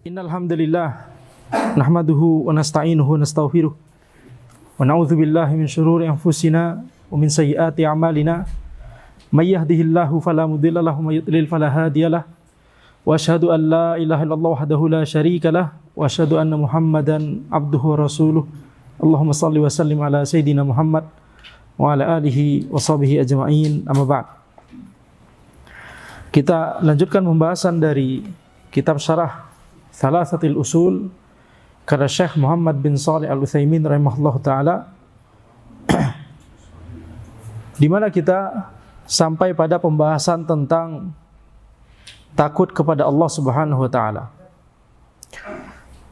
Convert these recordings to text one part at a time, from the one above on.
Innal hamdalillah nahmaduhu wa nasta'inuhu wa nastaghfiruh wa na'udzu billahi min shururi anfusina wa min sayyiati a'malina may yahdihillahu fala mudilla lahu wa may yudlil fala hadiyalah wa asyhadu an la ilaha illallah wahdahu la syarika lah wa asyhadu anna Muhammadan abduhu wa rasuluh. Allahumma shalli wa sallim ala sayidina Muhammad wa ala alihi wa sahbihi ajma'in. Amma ba'd. Kita lanjutkan pembahasan dari kitab syarah Thalathatil Usul karya Syekh Muhammad bin Shalih Al-Utsaimin rahimahullahu taala, di mana kita sampai pada pembahasan tentang takut kepada Allah Subhanahu wa taala.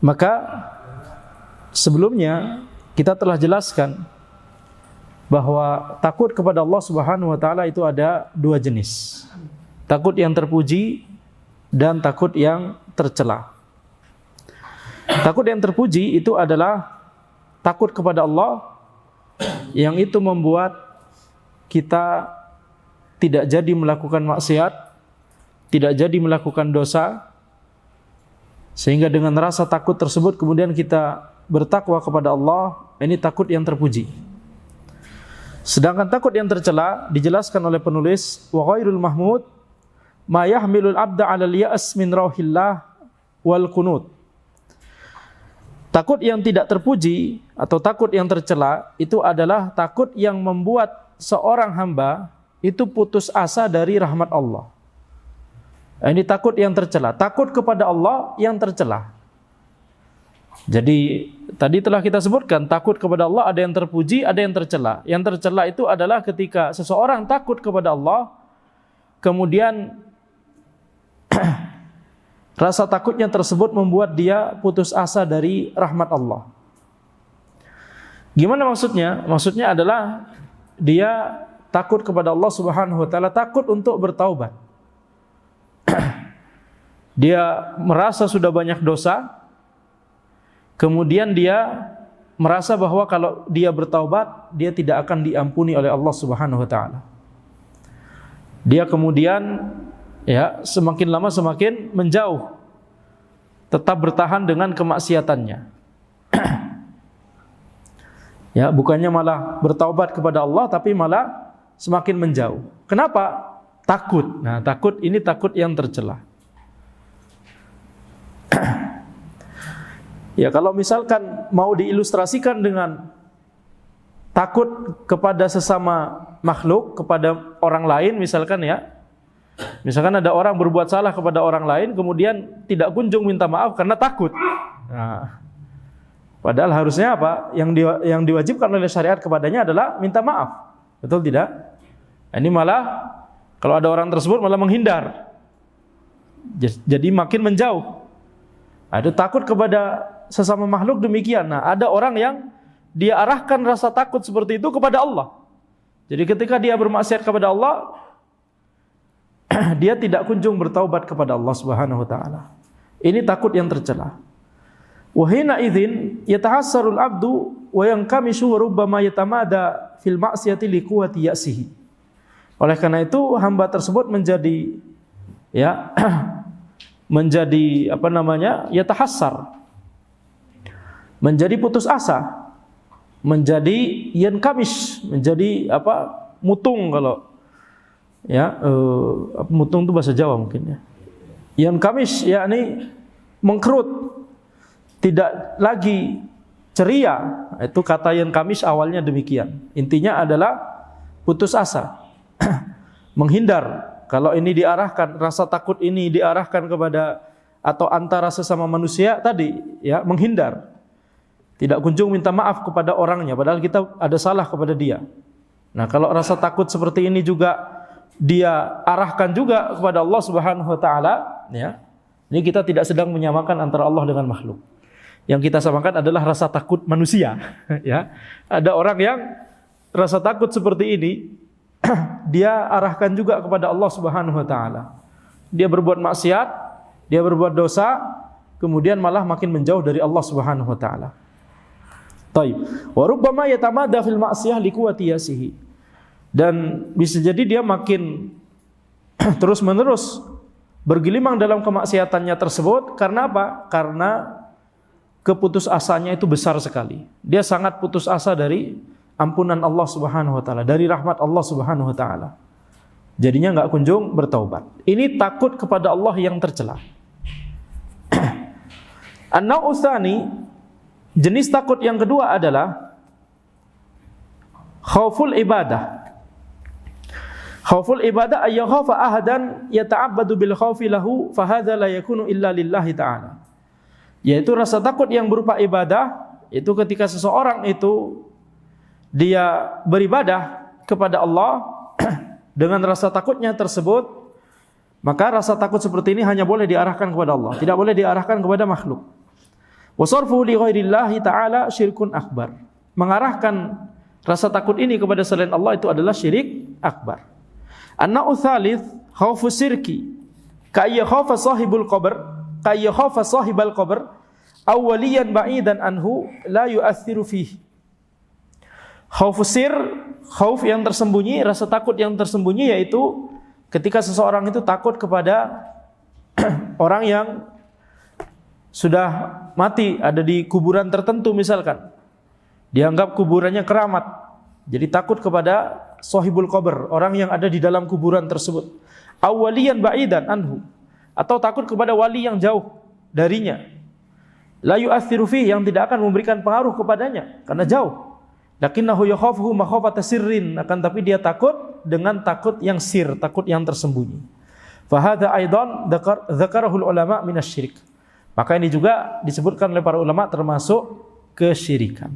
Maka sebelumnya kita telah jelaskan bahwa takut kepada Allah Subhanahu wa taala itu ada dua jenis. Takut yang terpuji dan takut yang tercela. Takut yang terpuji itu adalah takut kepada Allah yang itu membuat kita tidak jadi melakukan maksiat, tidak jadi melakukan dosa, sehingga dengan rasa takut tersebut kemudian kita bertakwa kepada Allah. Ini takut yang terpuji. Sedangkan takut yang tercela dijelaskan oleh penulis, wa ghairul mahmud ma yahmilul abda 'alal ya'as min rauhillah wal qunut. Takut yang tidak terpuji atau takut yang tercela itu adalah takut yang membuat seorang hamba itu putus asa dari rahmat Allah. Ini takut yang tercela, takut kepada Allah yang tercela. Jadi tadi telah kita sebutkan, takut kepada Allah ada yang terpuji, ada yang tercela. Yang tercela itu adalah ketika seseorang takut kepada Allah, kemudian rasa takutnya tersebut membuat dia putus asa dari rahmat Allah. Gimana maksudnya? Maksudnya adalah dia takut kepada Allah Subhanahu wa taala, takut untuk bertaubat. Dia merasa sudah banyak dosa, kemudian dia merasa bahwa kalau dia bertaubat, dia tidak akan diampuni oleh Allah Subhanahu wa taala. Dia kemudian semakin lama semakin menjauh, tetap bertahan dengan kemaksiatannya. Bukannya malah bertaubat kepada Allah, tapi malah semakin menjauh. Kenapa? Takut. Nah, takut ini takut yang tercela. Kalau misalkan mau diilustrasikan dengan takut kepada sesama makhluk, kepada orang lain misalkan misalkan ada orang berbuat salah kepada orang lain, kemudian tidak kunjung minta maaf karena takut. Nah, padahal harusnya apa? Yang diwajibkan oleh syariat kepadanya adalah minta maaf. Betul tidak? Ini malah kalau ada orang tersebut malah menghindar. Jadi makin menjauh. Ada takut kepada sesama makhluk demikian. Nah, ada orang yang dia arahkan rasa takut seperti itu kepada Allah. Jadi ketika dia bermaksiat kepada Allah, dia tidak kunjung bertaubat kepada Allah Subhanahu wa taala. Ini takut yang tercela. Wa hina idzin yatahassarul abdu wa yankamishu rubbama yatamada fil ma'siyati liquwati ya'sihi. Oleh karena itu hamba tersebut menjadi yatahassar. Menjadi putus asa. Menjadi yankamish, menjadi mutung kalau mutung itu bahasa Jawa mungkin ya. Yang kamis yakni mengkerut, tidak lagi ceria. Itu kata yang kamis awalnya demikian. Intinya adalah putus asa, menghindar. Kalau ini diarahkan, rasa takut ini diarahkan kepada atau antara sesama manusia tadi, menghindar. Tidak kunjung minta maaf kepada orangnya, padahal kita ada salah kepada dia. Nah, kalau rasa takut seperti ini juga dia arahkan juga kepada Allah Subhanahu wa taala, Ini kita tidak sedang menyamakan antara Allah dengan makhluk. Yang kita samakan adalah rasa takut manusia, Ada orang yang rasa takut seperti ini dia arahkan juga kepada Allah Subhanahu wa taala. Dia berbuat maksiat, dia berbuat dosa, kemudian malah makin menjauh dari Allah Subhanahu wa taala. Taib. Wa rubbama yatamada fil ma'siyah liquwati yasihi. Dan bisa jadi dia makin terus-menerus bergelimang dalam kemaksiatannya tersebut. Karena apa? Karena keputus asanya itu besar sekali. Dia sangat putus asa dari ampunan Allah Subhanahu wa taala, dari rahmat Allah Subhanahu wa taala. Jadinya enggak kunjung bertaubat. Ini takut kepada Allah yang tercela. An-naw'u tsani, jenis takut yang kedua adalah khauful ibadah. Khauful ibadah ay yakhafa ahadan yata'abbadu bil khaufi lahu fa hadza la yakunu illa lillahi ta'ala. Yaitu rasa takut yang berupa ibadah, itu ketika seseorang itu dia beribadah kepada Allah dengan rasa takutnya tersebut, maka rasa takut seperti ini hanya boleh diarahkan kepada Allah, tidak boleh diarahkan kepada makhluk. Wa sarfu li ghairillahi ta'ala syirkun akbar. Mengarahkan rasa takut ini kepada selain Allah itu adalah syirik akbar. An-naw'u tsalits khaufu sirki ka'ayya khaufa sahibul qabr ka'ayya khaufa sahibal qabr aw waliyan ba'idan anhu la yu'athiru fihi. Khaufu sir, khauf yang tersembunyi, rasa takut yang tersembunyi, yaitu ketika seseorang itu takut kepada orang yang sudah mati, ada di kuburan tertentu misalkan, dianggap kuburannya keramat, jadi takut kepada sahibul qabr, orang yang ada di dalam kuburan tersebut. Awwaliyan ba'idan anhu, atau takut kepada wali yang jauh darinya. La yu'athiru fihi, yang tidak akan memberikan pengaruh kepadanya karena jauh. Lakinnahu yakhafuhu makhafata sirrin, akan tapi dia takut dengan takut yang sir, takut yang tersembunyi. Fa hadza aidan dzakarahul ulama minasyirik. Maka ini juga disebutkan oleh para ulama termasuk kesyirikan.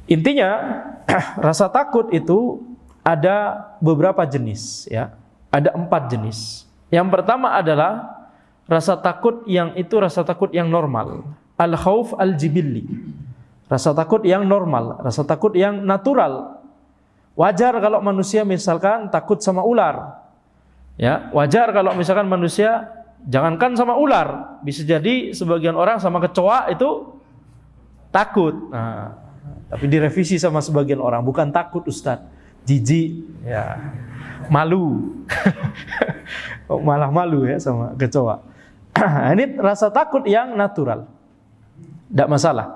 Intinya rasa takut itu ada beberapa jenis, ya. Ada 4 jenis. Yang pertama adalah rasa takut yang itu rasa takut yang normal, al-khauf al-jibilli. Rasa takut yang normal, rasa takut yang natural. Wajar kalau manusia misalkan takut sama ular. Ya, wajar kalau misalkan manusia, jangankan sama ular, bisa jadi sebagian orang sama kecoa itu takut. Nah, tapi direvisi sama sebagian orang, bukan takut Ustaz, jijik, ya, malu. Malah malu ya sama kecoa. Ini rasa takut yang natural, tidak masalah.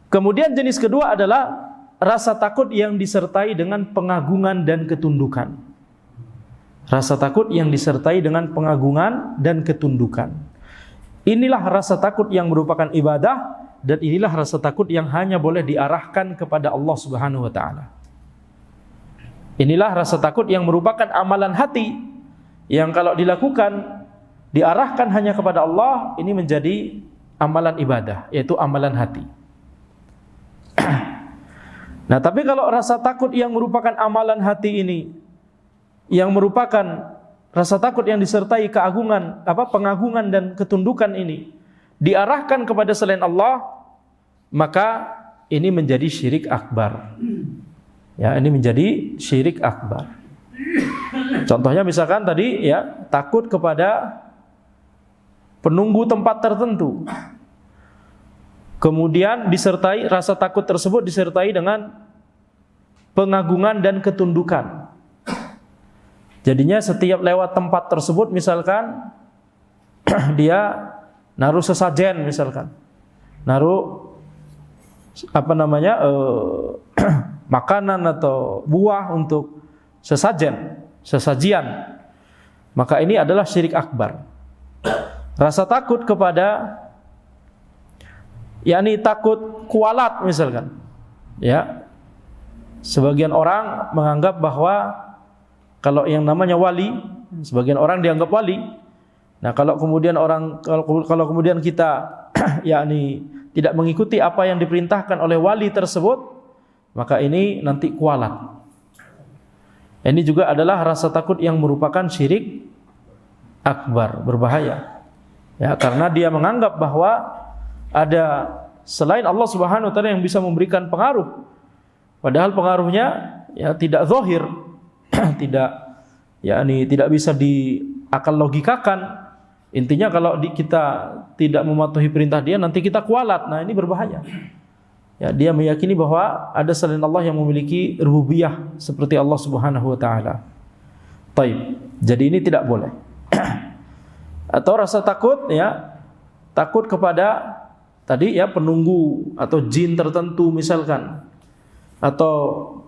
Kemudian jenis kedua adalah rasa takut yang disertai dengan pengagungan dan ketundukan. Rasa takut yang disertai dengan pengagungan dan ketundukan. Inilah rasa takut yang merupakan ibadah, dan inilah rasa takut yang hanya boleh diarahkan kepada Allah Subhanahu wa taala. Inilah rasa takut yang merupakan amalan hati, yang kalau dilakukan diarahkan hanya kepada Allah, ini menjadi amalan ibadah, yaitu amalan hati. Nah, tapi kalau rasa takut yang merupakan amalan hati ini, yang merupakan rasa takut yang disertai keagungan, pengagungan dan ketundukan ini, diarahkan kepada selain Allah, maka ini menjadi syirik akbar. Ya, ini menjadi syirik akbar. Contohnya misalkan tadi ya, takut kepada penunggu tempat tertentu. Kemudian disertai rasa takut tersebut disertai dengan pengagungan dan ketundukan. Jadinya setiap lewat tempat tersebut misalkan dia naruh sesajen misalkan. Naruh makanan atau buah untuk sesajian. Maka ini adalah syirik akbar. Rasa takut kepada, yakni takut kualat misalkan, ya. Sebagian orang menganggap bahwa kalau yang namanya wali, sebagian orang dianggap wali. Nah, kalau kemudian kemudian kita yakni tidak mengikuti apa yang diperintahkan oleh wali tersebut, maka ini nanti kualat. Ini juga adalah rasa takut yang merupakan syirik akbar, berbahaya. Ya, karena dia menganggap bahwa ada selain Allah Subhanahu wa taala yang bisa memberikan pengaruh, padahal pengaruhnya ya tidak zahir, tidak bisa diakal logikakan. Intinya kalau kita tidak mematuhi perintah dia, nanti kita kualat. Nah, ini berbahaya. Ya, dia meyakini bahwa ada selain Allah yang memiliki rububiyah seperti Allah Subhanahu wa taala. Baik. Jadi ini tidak boleh. Atau rasa takut, ya, takut kepada tadi ya penunggu atau jin tertentu misalkan, atau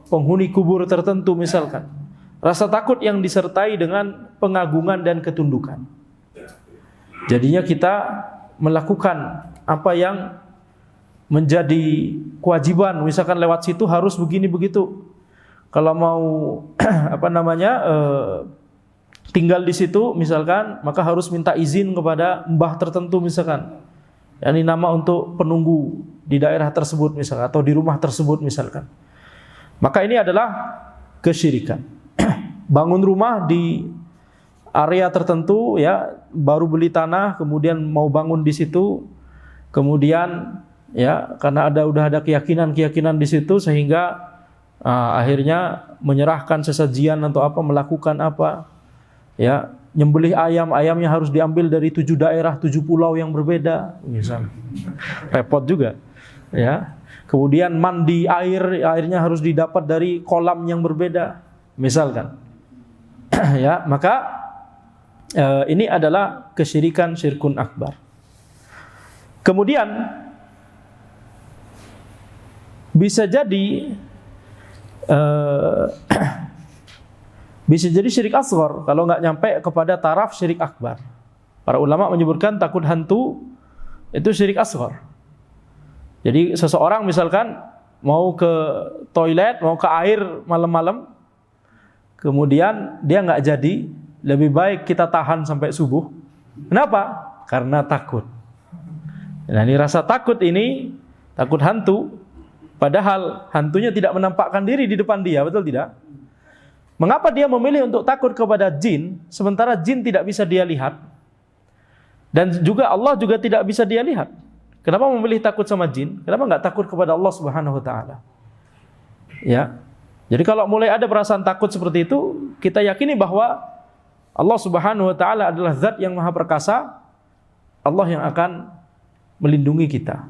penghuni kubur tertentu misalkan. Rasa takut yang disertai dengan pengagungan dan ketundukan. Jadinya kita melakukan apa yang menjadi kewajiban, misalkan lewat situ harus begini begitu. Kalau mau tinggal di situ misalkan, maka harus minta izin kepada mbah tertentu misalkan. Ini nama untuk penunggu di daerah tersebut misalkan, atau di rumah tersebut misalkan. Maka ini adalah kesyirikan. Bangun rumah di area tertentu, ya, baru beli tanah, kemudian mau bangun di situ, kemudian ya karena udah ada keyakinan di situ sehingga akhirnya menyerahkan sesajian atau apa, melakukan apa, ya, nyembelih ayamnya harus diambil dari 7 daerah, 7 pulau yang berbeda, misal. Repot juga, ya. Kemudian mandi airnya harus didapat dari kolam yang berbeda, misalkan. Ya, maka ini adalah kesyirikan, syirkun akbar. Kemudian bisa jadi bisa jadi syirik asghar kalau nggak nyampe kepada taraf syirik akbar. Para ulama menyebutkan takut hantu itu syirik asghar. Jadi seseorang misalkan mau ke toilet, mau ke air malam-malam, kemudian dia nggak jadi, lebih baik kita tahan sampai subuh. Kenapa? Karena takut. Nah, ini rasa takut ini, takut hantu, padahal hantunya tidak menampakkan diri di depan dia, betul tidak? Mengapa dia memilih untuk takut kepada jin, sementara jin tidak bisa dia lihat? Dan juga Allah juga tidak bisa dia lihat. Kenapa memilih takut sama jin? Kenapa nggak takut kepada Allah Subhanahu wa taala? Ya. Jadi kalau mulai ada perasaan takut seperti itu, kita yakini bahwa Allah Subhanahu wa taala adalah zat yang maha perkasa, Allah yang akan melindungi kita.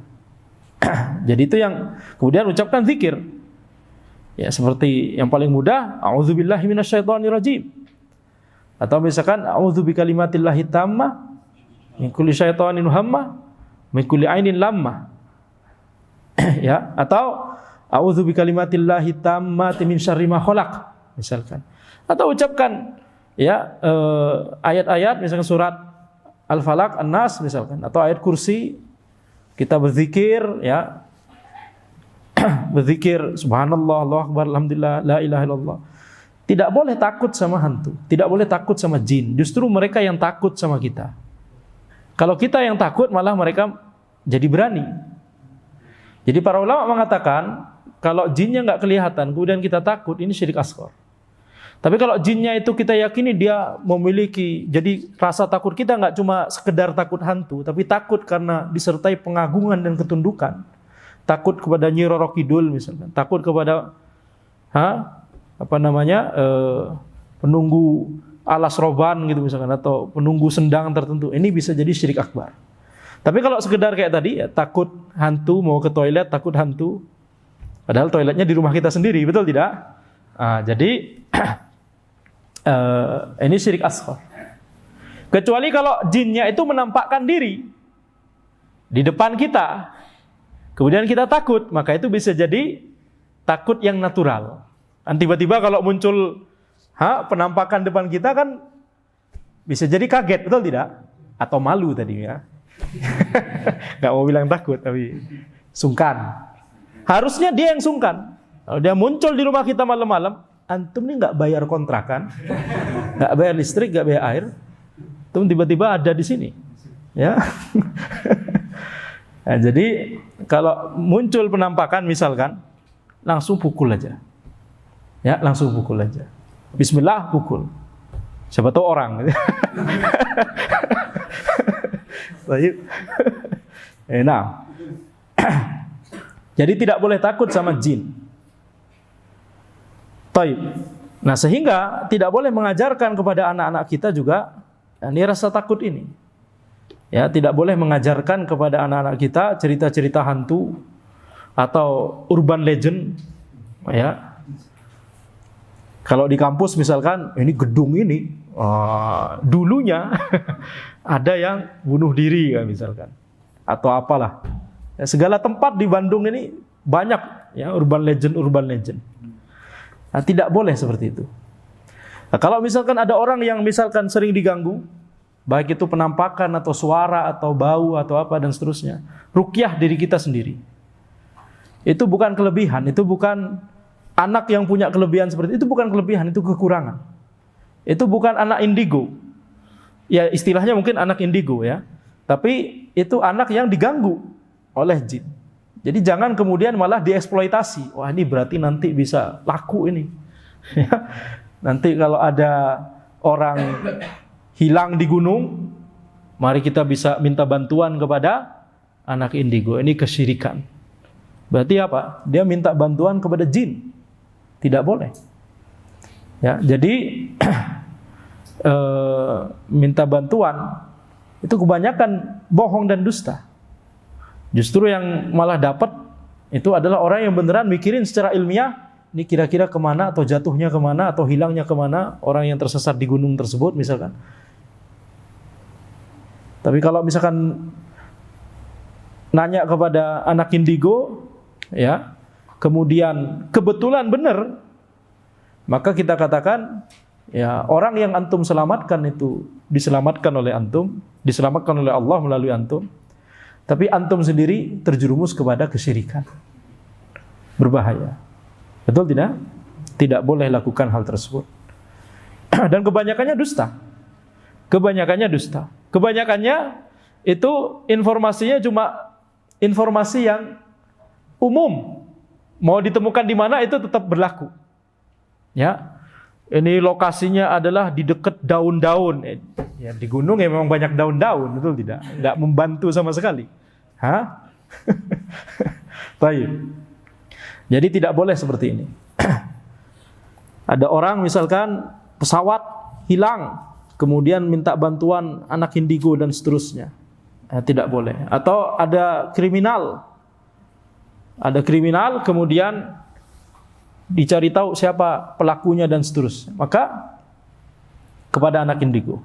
Jadi itu yang kemudian ucapkan zikir. Ya, seperti yang paling mudah, a'udzubillahi minasyaitonirrajim. Atau misalkan a'udzu bikalimatillahi tammah min kulli syaitonin hammah min kulli ainin lammah. Ya, atau a'udzu bikalimatillahi tammati min syarri ma khalaq, misalkan. Atau ucapkan ya ayat-ayat misalkan surat Al-Falaq, An-Nas misalkan, atau ayat kursi. Kita berzikir, ya, berzikir subhanallah, Allahu akbar, alhamdulillah, la ilaha illallah. Tidak boleh takut sama hantu, tidak boleh takut sama jin. Justru mereka yang takut sama kita. Kalau kita yang takut, malah mereka jadi berani. Jadi para ulama mengatakan, kalau jinnya nggak kelihatan, kemudian kita takut, ini syirik asghar. Tapi kalau jinnya itu kita yakini dia memiliki, jadi rasa takut kita nggak cuma sekedar takut hantu, tapi takut karena disertai pengagungan dan ketundukan. Takut kepada Nyi Roro Kidul misalkan, takut kepada penunggu alas roban gitu misalkan, atau penunggu sendang tertentu. Ini bisa jadi syirik akbar. Tapi kalau sekedar kayak tadi, ya, takut hantu, mau ke toilet takut hantu, padahal toiletnya di rumah kita sendiri, betul tidak? Jadi ini syirik asghar. Kecuali kalau jinnya itu menampakkan diri di depan kita, kemudian kita takut, maka itu bisa jadi takut yang natural. Tiba-tiba kalau muncul penampakan depan kita kan bisa jadi kaget, betul tidak? Atau malu tadi ya. Gak mau bilang takut, tapi sungkan. Harusnya dia yang sungkan. Kalau dia muncul di rumah kita malam-malam, antum ini nggak bayar kontrakan, nggak bayar listrik, nggak bayar air, antum tiba-tiba ada di sini, ya. Nah, jadi kalau muncul penampakan misalkan, langsung pukul aja, ya, langsung pukul aja. Bismillah, pukul. Siapa tahu orang. Nah, jadi tidak boleh takut sama jin. Taib. Nah, sehingga tidak boleh mengajarkan kepada anak-anak kita juga ini rasa takut ini. Ya, tidak boleh mengajarkan kepada anak-anak kita cerita-cerita hantu atau urban legend. Ya. Kalau di kampus misalkan, ini gedung ini dulunya ada yang bunuh diri kan misalkan, atau apalah. Ya, segala tempat di Bandung ini banyak ya urban legend. Nah, tidak boleh seperti itu. Nah, kalau misalkan ada orang yang misalkan sering diganggu, baik itu penampakan atau suara atau bau atau apa dan seterusnya, ruqyah diri kita sendiri. Itu bukan kelebihan, itu bukan anak yang punya kelebihan seperti itu, bukan kelebihan, itu kekurangan. Itu bukan anak indigo. Ya istilahnya mungkin anak indigo ya. Tapi itu anak yang diganggu oleh jin. Jadi jangan kemudian malah dieksploitasi. Wah, ini berarti nanti bisa laku ini. Nanti kalau ada orang hilang di gunung, mari kita bisa minta bantuan kepada anak indigo. Ini kesyirikan. Berarti apa? Dia minta bantuan kepada jin. Tidak boleh. Ya, jadi minta bantuan itu kebanyakan bohong dan dusta. Justru yang malah dapat itu adalah orang yang beneran mikirin secara ilmiah, ini kira-kira kemana atau jatuhnya kemana atau hilangnya kemana orang yang tersesat di gunung tersebut misalkan. Tapi kalau misalkan nanya kepada anak indigo, ya, kemudian kebetulan benar, maka kita katakan, ya, orang yang antum selamatkan itu diselamatkan oleh antum, diselamatkan oleh Allah melalui antum. Tapi antum sendiri terjerumus kepada kesyirikan. Berbahaya. Betul tidak? Tidak boleh lakukan hal tersebut. Dan kebanyakannya dusta. Kebanyakannya itu informasinya cuma informasi yang umum. Mau ditemukan di mana itu tetap berlaku. Ya. Ini lokasinya adalah di dekat daun-daun. Ya, di gunung ya memang banyak daun-daun, betul tidak? Enggak membantu sama sekali. Hah? Baik. Jadi tidak boleh seperti ini. Ada orang misalkan pesawat hilang, kemudian minta bantuan anak indigo dan seterusnya. Tidak boleh. Atau ada kriminal. Ada kriminal kemudian dicari tahu siapa pelakunya dan seterusnya. Maka kepada anak indigo.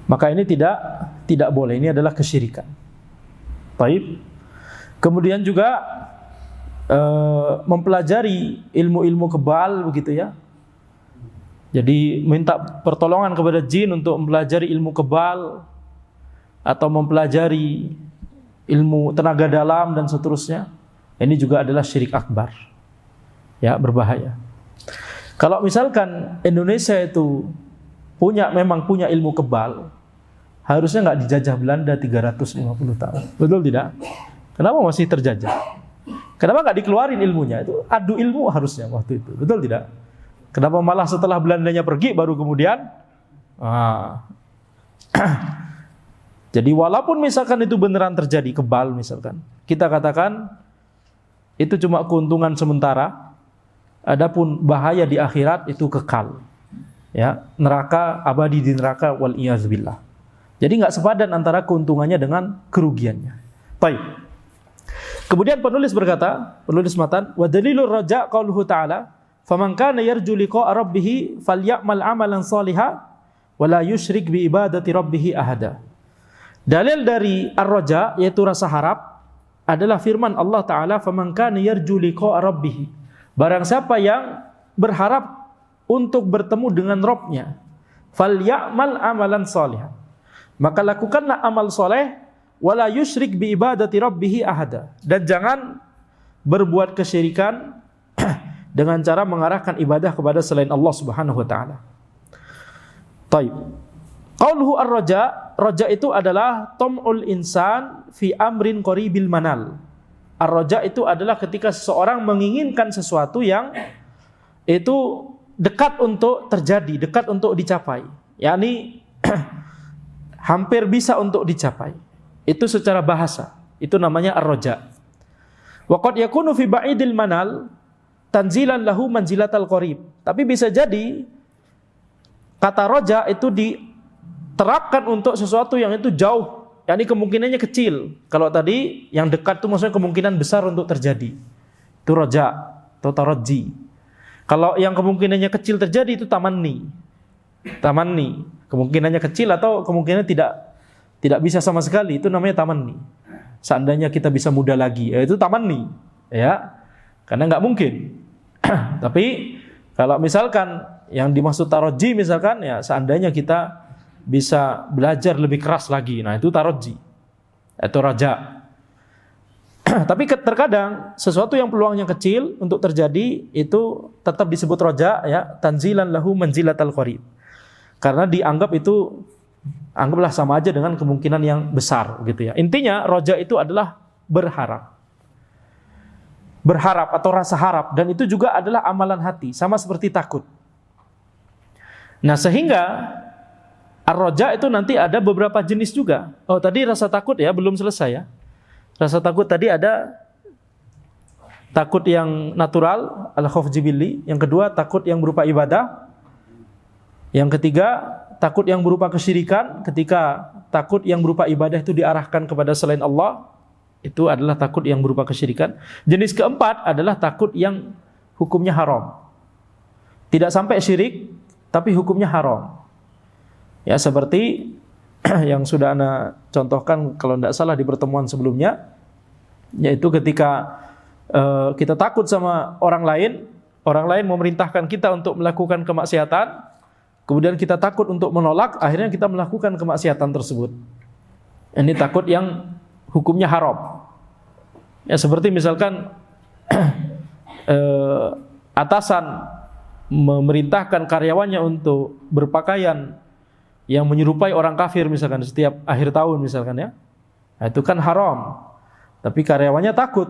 Maka ini tidak boleh. Ini adalah kesyirikan. Baik. Kemudian juga mempelajari ilmu-ilmu kebal begitu ya. Jadi minta pertolongan kepada jin untuk mempelajari ilmu kebal atau mempelajari ilmu tenaga dalam dan seterusnya. Ini juga adalah syirik akbar. Ya, berbahaya. Kalau misalkan Indonesia itu memang punya ilmu kebal, harusnya nggak dijajah Belanda 350 tahun. Betul tidak? Kenapa masih terjajah? Kenapa nggak dikeluarin ilmunya? Itu adu ilmu harusnya waktu itu. Betul tidak? Kenapa malah setelah Belandanya pergi baru kemudian? Jadi walaupun misalkan itu beneran terjadi kebal misalkan, kita katakan itu cuma keuntungan sementara. Adapun bahaya di akhirat itu kekal. Ya, neraka, abadi di neraka, wal iyazbillah. Jadi enggak sepadan antara keuntungannya dengan kerugiannya. Baik. Kemudian penulis berkata, penulis matan, wa dalilur raja qauluhu ta'ala, faman kana yarju liqa'a rabbih falyamal amalan shalihan wa la yusyrik bi ibadati rabbih ahada. Dalil dari ar-raja yaitu rasa harap adalah firman Allah Ta'ala, faman kana yarju liqa'a rabbih. Barang siapa yang berharap untuk bertemu dengan Rabb-nya, falyamal amalan shalihan, maka lakukanlah amal soleh, wala yusyrik bi ibadati rabbih ahada, dan jangan berbuat kesyirikan dengan cara mengarahkan ibadah kepada selain Allah Subhanahu wa taala. Taib. Qauluhu ar-raja, raja itu adalah tam'ul insan fi amrin qaribil manal. Ar-raja itu adalah ketika seseorang menginginkan sesuatu yang itu dekat untuk terjadi, dekat untuk dicapai. yakni hampir bisa untuk dicapai. Itu secara bahasa. Itu namanya ar-raja. Wa qad yakunu fi ba'idil manal tanzilan lahu manzilatal qarib. Tapi bisa jadi kata raja itu diterapkan untuk sesuatu yang itu jauh, yakni kemungkinannya kecil. Kalau tadi yang dekat itu maksudnya kemungkinan besar untuk terjadi. Itu raja atau taraji. Kalau yang kemungkinannya kecil terjadi itu tamanni. Tamanni, kemungkinannya kecil atau kemungkinannya tidak bisa sama sekali, itu namanya tamanni. Seandainya kita bisa muda lagi, itu tamanni, ya. Karena nggak mungkin. Tapi kalau misalkan yang dimaksud taroji misalkan, ya seandainya kita bisa belajar lebih keras lagi, nah itu taroji atau raja. Tapi terkadang sesuatu yang peluangnya kecil untuk terjadi itu tetap disebut roja, ya, tanzilan lahu manzilatal qarib. Karena dianggap itu, anggaplah sama aja dengan kemungkinan yang besar gitu ya. Intinya roja itu adalah berharap. Berharap atau rasa harap, dan itu juga adalah amalan hati, sama seperti takut. Nah, sehingga ar-roja itu nanti ada beberapa jenis juga. Oh, tadi rasa takut ya, belum selesai ya. Rasa takut tadi ada takut yang natural, al-khauf jibilli. Yang kedua, takut yang berupa ibadah. Yang ketiga, takut yang berupa kesyirikan. Ketika takut yang berupa ibadah itu diarahkan kepada selain Allah, itu adalah takut yang berupa kesyirikan. Jenis keempat adalah takut yang hukumnya haram. Tidak sampai syirik, tapi hukumnya haram. Ya, seperti yang sudah Ana contohkan kalau tidak salah di pertemuan sebelumnya, yaitu ketika kita takut sama orang lain memerintahkan kita untuk melakukan kemaksiatan, kemudian kita takut untuk menolak, akhirnya kita melakukan kemaksiatan tersebut. Ini takut yang hukumnya haram. Ya, seperti misalkan atasan memerintahkan karyawannya untuk berpakaian yang menyerupai orang kafir misalkan setiap akhir tahun misalkan ya. Nah, itu kan haram. Tapi karyawannya takut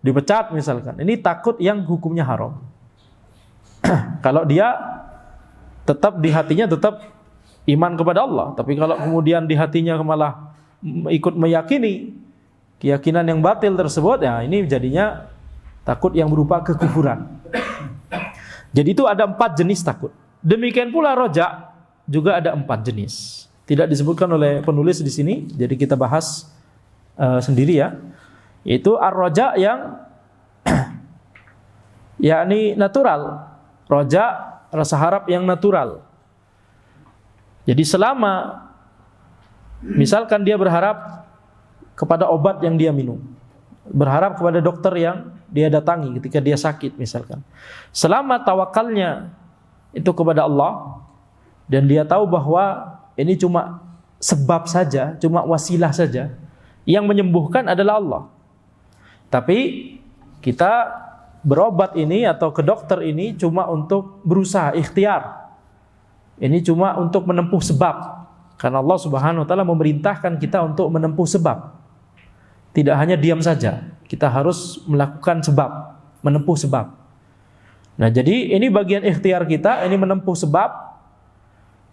dipecat misalkan. Ini takut yang hukumnya haram. Kalau dia tetap di hatinya tetap iman kepada Allah, tapi kalau kemudian di hatinya malah ikut meyakini keyakinan yang batil tersebut, ya ini jadinya takut yang berupa kekufuran. Jadi itu ada 4 jenis takut. Demikian pula roja juga ada 4 jenis. Tidak disebutkan oleh penulis di sini, jadi kita bahas sendiri ya. Yaitu ar-roja yang yakni natural. Roja, rasa harap yang natural. Jadi selama misalkan dia berharap kepada obat yang dia minum, berharap kepada dokter yang dia datangi ketika dia sakit misalkan, selama tawakalnya itu kepada Allah dan dia tahu bahwa ini cuma sebab saja, cuma wasilah saja, yang menyembuhkan adalah Allah. Tapi kita berobat ini atau ke dokter ini cuma untuk berusaha ikhtiar. Ini cuma untuk menempuh sebab. Karena Allah Subhanahu wa taala memerintahkan kita untuk menempuh sebab. Tidak hanya diam saja, kita harus melakukan sebab, menempuh sebab. Nah, jadi ini bagian ikhtiar kita, ini menempuh sebab.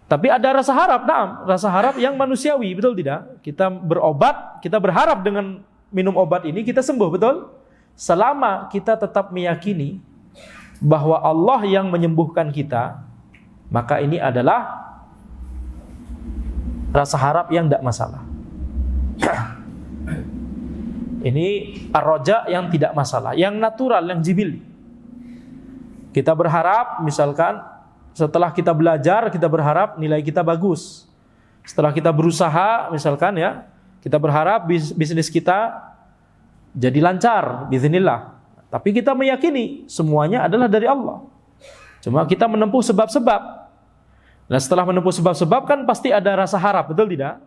Tapi ada rasa harap, rasa harap yang manusiawi, betul tidak? Kita berobat, kita berharap dengan minum obat ini kita sembuh, betul? Selama kita tetap meyakini bahwa Allah yang menyembuhkan kita, maka ini adalah rasa harap yang tidak masalah. Ini ar-roja yang tidak masalah, yang natural, yang jibili. Kita berharap misalkan setelah kita belajar, kita berharap nilai kita bagus. Setelah kita berusaha misalkan ya, kita berharap bisnis kita jadi lancar, biiznillah. Tapi kita meyakini semuanya adalah dari Allah. Cuma kita menempuh sebab-sebab. Nah, setelah menempuh sebab-sebab kan pasti ada rasa harap, betul tidak?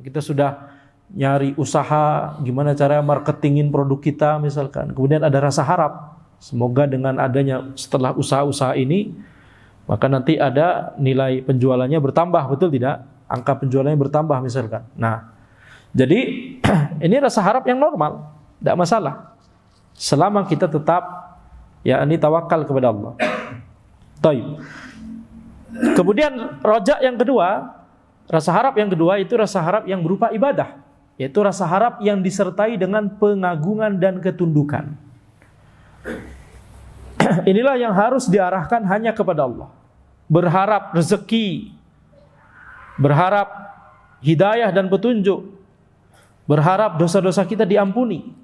Kita sudah nyari usaha, gimana cara marketingin produk kita misalkan. Kemudian ada rasa harap. Semoga dengan adanya setelah usaha-usaha ini, maka nanti ada nilai penjualannya bertambah, betul tidak? Angka penjualannya bertambah misalkan. Nah, jadi ini rasa harap yang normal. Tidak masalah selama kita tetap yakni tawakal kepada Allah. Taib. Kemudian roja yang kedua, rasa harap yang kedua itu rasa harap yang berupa ibadah, yaitu rasa harap yang disertai dengan pengagungan dan ketundukan. Inilah yang harus diarahkan hanya kepada Allah. Berharap rezeki, berharap hidayah dan petunjuk, berharap dosa-dosa kita diampuni.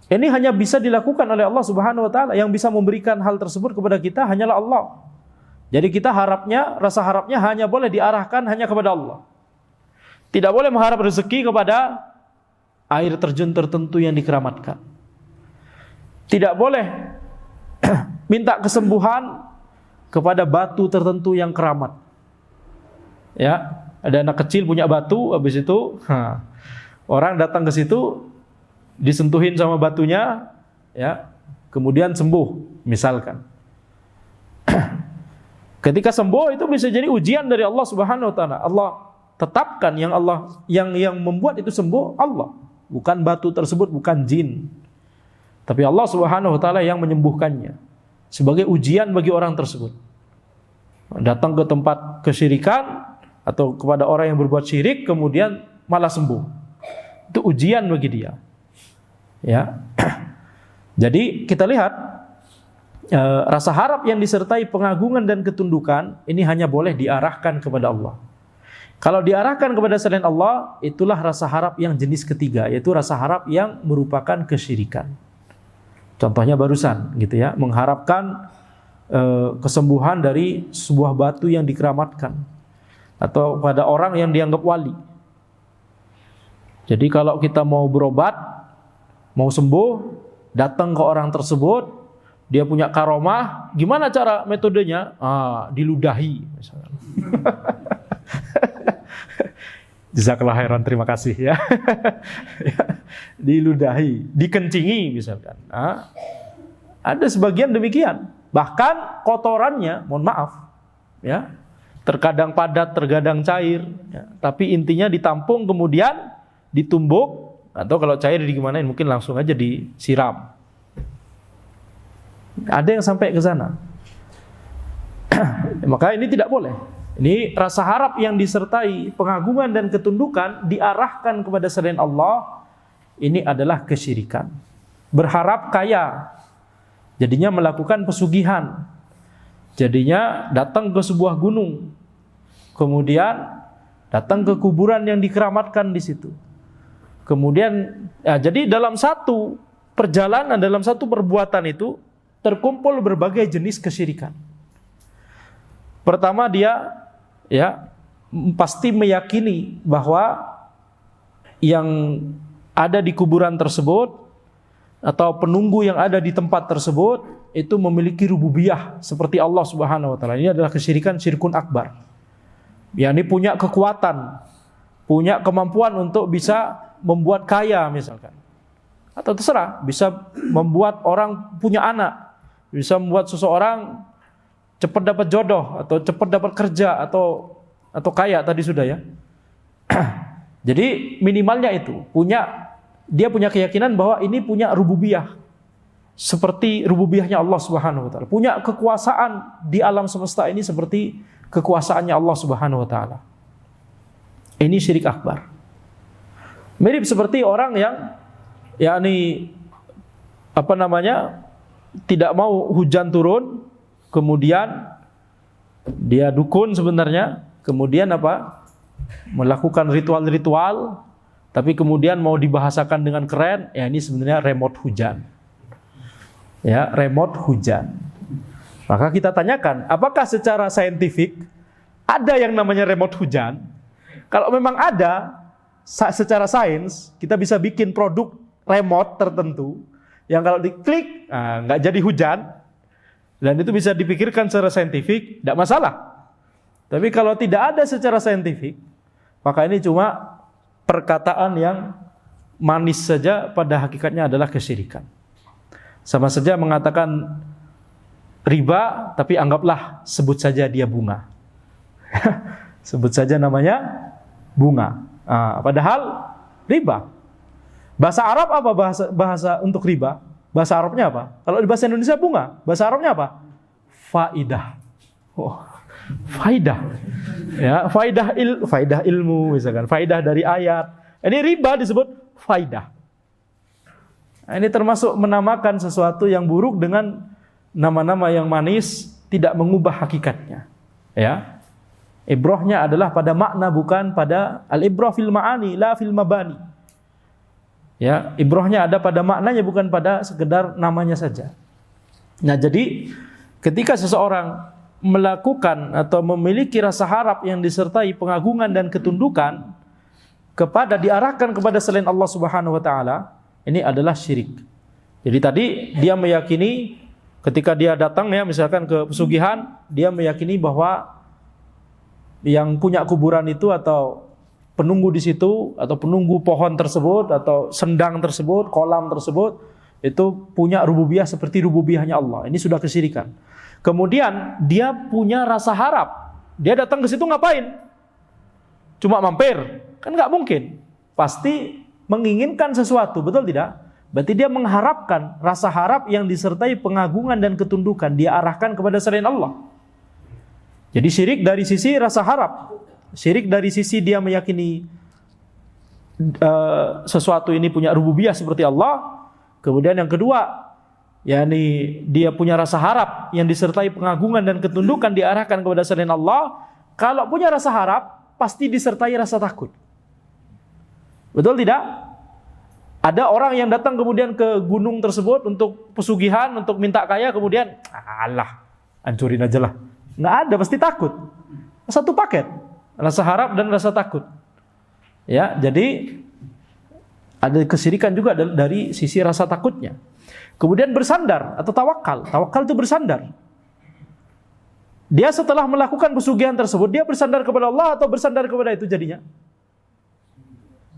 Ini hanya bisa dilakukan oleh Allah Subhanahu wa taala. Yang bisa memberikan hal tersebut kepada kita hanyalah Allah. Jadi kita rasa harapnya hanya boleh diarahkan hanya kepada Allah. Tidak boleh mengharap rezeki kepada air terjun tertentu yang dikeramatkan. Tidak boleh minta kesembuhan kepada batu tertentu yang keramat. Ya, ada anak kecil punya batu, habis itu orang datang ke situ, disentuhin sama batunya, ya, kemudian sembuh, misalkan. Ketika sembuh itu bisa jadi ujian dari Allah Subhanahu wa taala. Allah tetapkan yang membuat itu sembuh Allah, bukan batu tersebut, bukan jin. Tapi Allah Subhanahu wa taala yang menyembuhkannya sebagai ujian bagi orang tersebut. Datang ke tempat kesyirikan atau kepada orang yang berbuat syirik kemudian malah sembuh. Itu ujian bagi dia. Ya. Jadi kita lihat rasa harap yang disertai pengagungan dan ketundukan ini hanya boleh diarahkan kepada Allah. Kalau diarahkan kepada selain Allah, itulah rasa harap yang jenis ketiga, yaitu rasa harap yang merupakan kesyirikan. Contohnya barusan gitu ya, mengharapkan kesembuhan dari sebuah batu yang dikeramatkan atau pada orang yang dianggap wali. Jadi kalau kita mau berobat, mau sembuh, datang ke orang tersebut, dia punya karomah, gimana cara metodenya? Diludahi misalnya. Jazakallah khairan, terima kasih ya. Diludahi, dikencingi misalkan. Ada sebagian demikian. Bahkan kotorannya, mohon maaf, ya, terkadang padat, terkadang cair, ya, tapi intinya ditampung kemudian ditumbuk, atau kalau cair digimanain, mungkin langsung aja disiram. Ada yang sampai ke sana. Maka ini tidak boleh. Ini rasa harap yang disertai pengagungan dan ketundukan diarahkan kepada selain Allah, ini adalah kesyirikan. Berharap kaya, jadinya melakukan pesugihan. Jadinya datang ke sebuah gunung, kemudian datang ke kuburan yang dikeramatkan di situ. Kemudian, jadi dalam satu perjalanan, dalam satu perbuatan itu terkumpul berbagai jenis kesyirikan. Pertama, dia ya pasti meyakini bahwa yang ada di kuburan tersebut atau penunggu yang ada di tempat tersebut itu memiliki rububiyah seperti Allah Subhanahu wa taala. Ini adalah kesyirikan, syirkun akbar. Yakni punya kekuatan, punya kemampuan untuk bisa membuat kaya misalkan. Atau terserah, bisa membuat orang punya anak, bisa membuat seseorang cepat dapat jodoh atau cepat dapat kerja atau kaya tadi sudah ya. Jadi minimalnya itu dia punya keyakinan bahwa ini punya rububiyah seperti rububiyahnya Allah Subhanahu wa taala. Punya kekuasaan di alam semesta ini seperti kekuasaannya Allah Subhanahu wa taala. Ini syirik akbar. Mirip seperti orang yang tidak mau hujan turun, kemudian dia dukun sebenarnya, kemudian melakukan ritual-ritual, tapi kemudian mau dibahasakan dengan keren, ya ini sebenarnya remote hujan. Ya, remote hujan. Maka kita tanyakan, apakah secara saintifik ada yang namanya remote hujan? Kalau memang ada, secara sains kita bisa bikin produk remote tertentu yang kalau diklik nggak jadi hujan, dan itu bisa dipikirkan secara saintifik, tidak masalah. Tapi kalau tidak ada secara saintifik, maka ini cuma perkataan yang manis saja, pada hakikatnya adalah kesyirikan. Sama saja mengatakan riba, tapi anggaplah sebut saja dia bunga. Sebut saja namanya bunga. Padahal riba. Bahasa Arab apa bahasa untuk riba? Bahasa Arabnya apa? Kalau di bahasa Indonesia bunga, bahasa Arabnya apa? Faidah. Faidah. Ya, faidah ilmu misalkan, faidah dari ayat. Ini riba disebut faidah. Nah, ini termasuk menamakan sesuatu yang buruk dengan nama-nama yang manis, tidak mengubah hakikatnya. Ya. Ibrahnya adalah pada makna, bukan pada al-ibrah fil ma'ani, la fil mabani. Ya, ibrohnya ada pada maknanya, bukan pada sekedar namanya saja. Nah, jadi ketika seseorang melakukan atau memiliki rasa harap yang disertai pengagungan dan ketundukan diarahkan kepada selain Allah Subhanahu wa taala, ini adalah syirik. Jadi tadi dia meyakini ketika dia datang ya misalkan ke pesugihan, dia meyakini bahwa yang punya kuburan itu atau penunggu di situ atau penunggu pohon tersebut atau sendang tersebut, kolam tersebut itu punya rububiyah seperti rububiyahnya Allah. Ini sudah kesyirikan. Kemudian dia punya rasa harap. Dia datang ke situ ngapain? Cuma mampir? Kan nggak mungkin. Pasti menginginkan sesuatu, betul tidak? Berarti dia mengharapkan, rasa harap yang disertai pengagungan dan ketundukan dia arahkan kepada selain Allah. Jadi syirik dari sisi rasa harap. Syirik dari sisi dia meyakini sesuatu ini punya rububiyah seperti Allah. Kemudian yang kedua, yakni dia punya rasa harap yang disertai pengagungan dan ketundukan diarahkan kepada selain Allah. Kalau punya rasa harap, pasti disertai rasa takut. Betul tidak? Ada orang yang datang kemudian ke gunung tersebut untuk pesugihan, untuk minta kaya, kemudian alah, hancurin aja lah. Nggak ada, pasti takut. Satu paket, rasa harap dan rasa takut. Ya, jadi ada kesyirikan juga dari sisi rasa takutnya. Kemudian bersandar atau tawakal. Tawakal itu bersandar. Dia setelah melakukan pesugihan tersebut, dia bersandar kepada Allah atau bersandar kepada itu jadinya?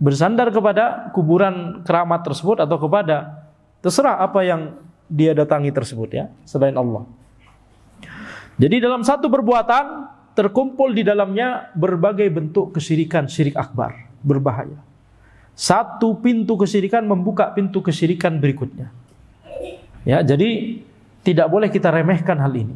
Bersandar kepada kuburan keramat tersebut atau kepada terserah apa yang dia datangi tersebut ya, selain Allah. Jadi dalam satu perbuatan terkumpul di dalamnya berbagai bentuk kesyirikan, syirik akbar, berbahaya. Satu pintu kesyirikan membuka pintu kesyirikan berikutnya. Ya, jadi tidak boleh kita remehkan hal ini.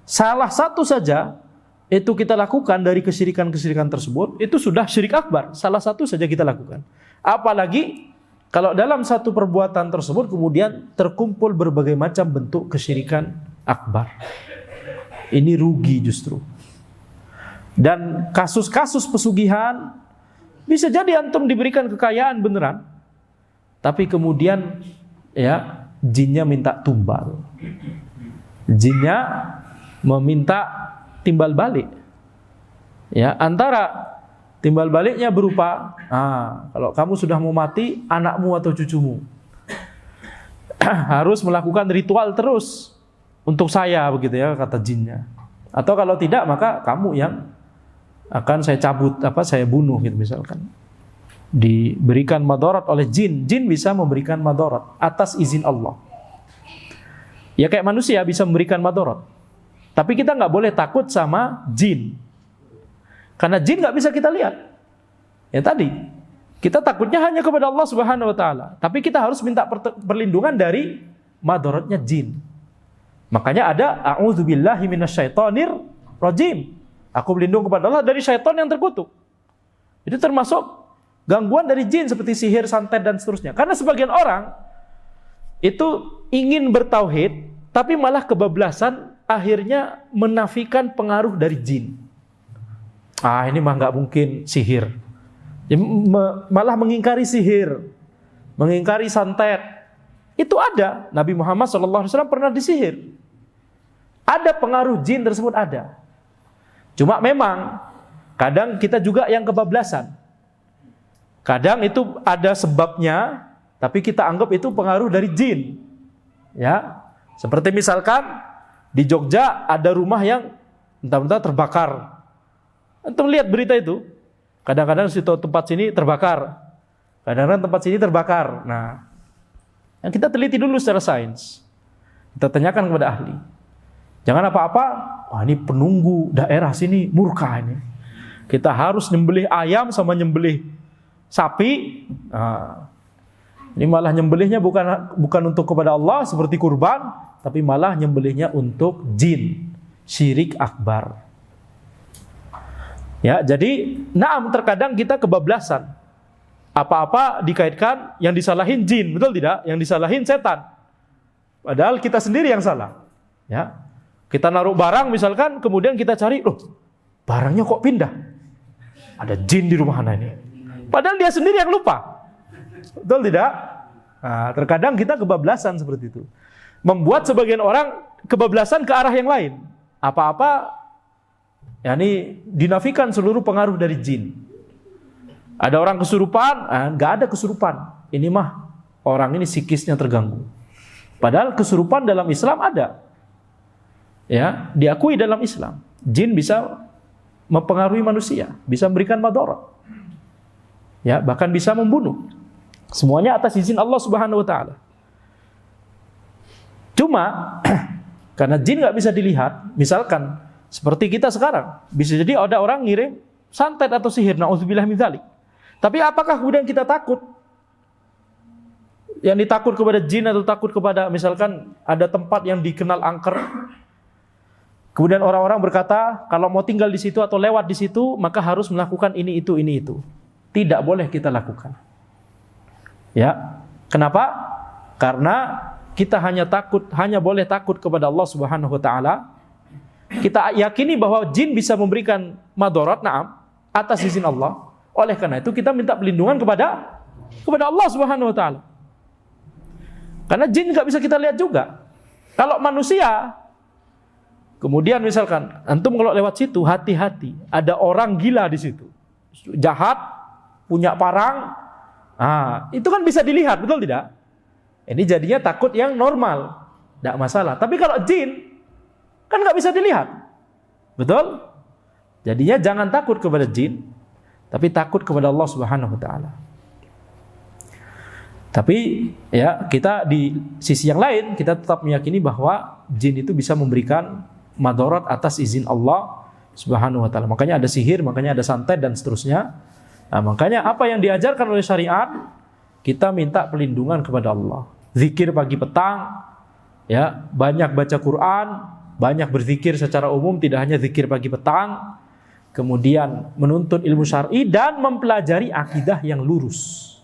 Salah satu saja itu kita lakukan dari kesyirikan-kesyirikan tersebut, itu sudah syirik akbar. Salah satu saja kita lakukan. Apalagi kalau dalam satu perbuatan tersebut kemudian terkumpul berbagai macam bentuk kesyirikan akbar. Ini rugi justru. Dan kasus-kasus pesugihan bisa jadi antum diberikan kekayaan beneran, tapi kemudian ya jinnya minta tumbal. Jinnya meminta timbal balik. Ya, antara timbal baliknya berupa, kalau kamu sudah mau mati, anakmu atau cucumu harus melakukan ritual terus untuk saya, begitu ya kata jinnya. Atau kalau tidak, maka kamu yang akan saya cabut, saya bunuh gitu misalkan. Diberikan madarat oleh jin. Jin bisa memberikan madarat atas izin Allah. Ya kayak manusia bisa memberikan madarat. Tapi kita nggak boleh takut sama jin. Karena jin nggak bisa kita lihat. Ya tadi, kita takutnya hanya kepada Allah Subhanahu wa taala. Tapi kita harus minta perlindungan dari madaratnya jin. Makanya ada a'udzubillahi minasyaitonir rajim. Aku berlindung kepada Allah dari syaitan yang terkutuk. Itu termasuk gangguan dari jin seperti sihir, santet dan seterusnya. Karena sebagian orang itu ingin bertauhid tapi malah kebablasan, akhirnya menafikan pengaruh dari jin. Ini mah nggak mungkin sihir. Malah mengingkari sihir, mengingkari santet. Itu ada. Nabi Muhammad SAW pernah disihir. Ada pengaruh jin tersebut ada. Cuma memang kadang kita juga yang kebablasan. Kadang itu ada sebabnya, tapi kita anggap itu pengaruh dari jin. Ya, seperti misalkan di Jogja ada rumah yang entah-entah terbakar. Antum lihat berita itu. Kadang-kadang situ tempat sini terbakar. Kadang-kadang tempat sini terbakar. Nah, yang kita teliti dulu secara sains. Kita tanyakan kepada ahli. Jangan apa-apa, ini penunggu daerah sini murka ini. Kita harus nyembelih ayam sama nyembelih sapi. Ini malah nyembelihnya bukan untuk kepada Allah seperti kurban, tapi malah nyembelihnya untuk jin. Syirik akbar. Ya, jadi terkadang kita kebablasan. Apa-apa dikaitkan yang disalahin jin, betul tidak? Yang disalahin setan. Padahal kita sendiri yang salah. Ya. Kita naruh barang misalkan, kemudian kita cari, barangnya kok pindah? Ada jin di rumah anak ini. Padahal dia sendiri yang lupa. Betul tidak? Nah, terkadang kita kebablasan seperti itu. Membuat sebagian orang kebablasan ke arah yang lain. Apa-apa yakni dinafikan seluruh pengaruh dari jin. Ada orang kesurupan, nggak ada kesurupan. Ini mah orang ini psikisnya terganggu. Padahal kesurupan dalam Islam ada. Ya, diakui dalam Islam. Jin bisa mempengaruhi manusia, bisa memberikan madarat. Ya, bahkan bisa membunuh. Semuanya atas izin Allah Subhanahu wa taala. Cuma karena jin nggak bisa dilihat, misalkan seperti kita sekarang, bisa jadi ada orang ngirim santet atau sihir, naudzubillah min dzalik. Tapi apakah kemudian kita takut? Yang ditakut kepada jin atau takut kepada misalkan ada tempat yang dikenal angker. Kemudian orang-orang berkata, kalau mau tinggal di situ atau lewat di situ, maka harus melakukan ini itu. Tidak boleh kita lakukan. Ya, kenapa? Karena kita hanya boleh takut kepada Allah Subhanahu wa taala. Kita yakini bahwa jin bisa memberikan madarat, na'am, atas izin Allah. Oleh karena itu kita minta perlindungan kepada Allah Subhanahu wa taala. Karena jin nggak bisa kita lihat juga. Kalau manusia, kemudian misalkan antum kalau lewat situ, hati-hati, ada orang gila di situ, jahat, punya parang. Itu kan bisa dilihat, betul tidak? Ini jadinya takut yang normal, tidak masalah. Tapi kalau jin, kan nggak bisa dilihat, betul? Jadinya jangan takut kepada jin, tapi takut kepada Allah Subhanahu Wa Taala. Tapi ya kita di sisi yang lain kita tetap meyakini bahwa jin itu bisa memberikan madarat atas izin Allah Subhanahu Wa Taala. Makanya ada sihir, makanya ada santet dan seterusnya. Nah, makanya apa yang diajarkan oleh syariat, kita minta perlindungan kepada Allah. Zikir pagi petang, ya, banyak baca Quran, banyak berzikir secara umum, tidak hanya zikir pagi petang. Kemudian menuntut ilmu syar'i dan mempelajari akidah yang lurus.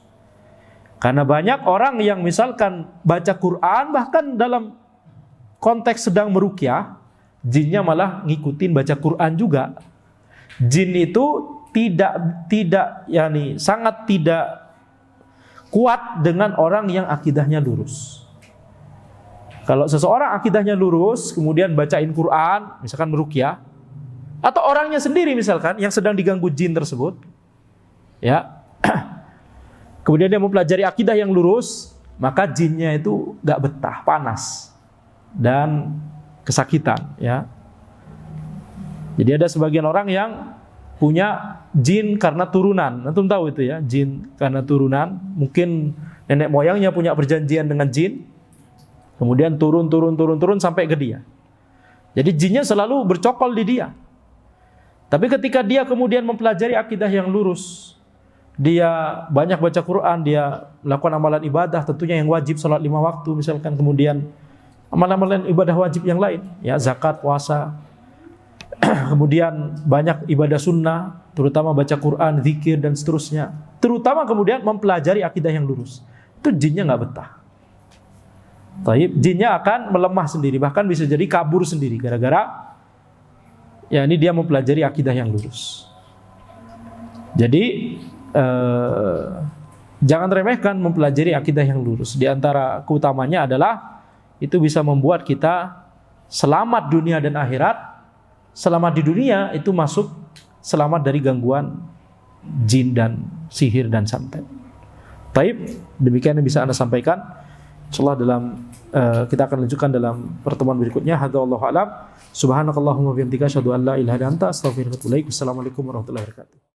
Karena banyak orang yang misalkan baca Quran, bahkan dalam konteks sedang meruqyah, jinnya malah ngikutin baca Quran juga. Jin itu sangat tidak kuat dengan orang yang akidahnya lurus. Kalau seseorang akidahnya lurus, kemudian bacain Quran, misalkan meruqyah, atau orangnya sendiri misalkan yang sedang diganggu jin tersebut, ya, kemudian dia mempelajari akidah yang lurus, maka jinnya itu gak betah, panas dan kesakitan, ya. Jadi ada sebagian orang yang punya jin karena turunan. Antum tahu itu ya, jin karena turunan. Mungkin nenek moyangnya punya perjanjian dengan jin, kemudian turun sampai ke dia. Jadi jinnya selalu bercokol di dia. Tapi ketika dia kemudian mempelajari akidah yang lurus, dia banyak baca Quran, dia melakukan amalan ibadah, tentunya yang wajib, salat 5 waktu misalkan, kemudian amalan-amalan ibadah wajib yang lain, ya, zakat, puasa, kemudian banyak ibadah sunnah, terutama baca Quran, zikir dan seterusnya. Terutama kemudian mempelajari akidah yang lurus. Itu jinnya nggak betah. Taib, jinnya akan melemah sendiri, bahkan bisa jadi kabur sendiri gara-gara ya ini dia mempelajari akidah yang lurus. Jadi jangan remehkan mempelajari akidah yang lurus. Di antara keutamanya adalah itu bisa membuat kita selamat dunia dan akhirat. Selamat di dunia itu masuk selamat dari gangguan jin dan sihir dan santet. Baik, demikian yang bisa Anda sampaikan. Insyaallah kita akan lanjutkan dalam pertemuan berikutnya. Hadza wallahu a'lam. Subhanakallahumma wa bihamdika asyhadu an la ilaha illa anta astaghfiruka wa atubu ilaik. Wassalamualaikum warahmatullahi wabarakatuh.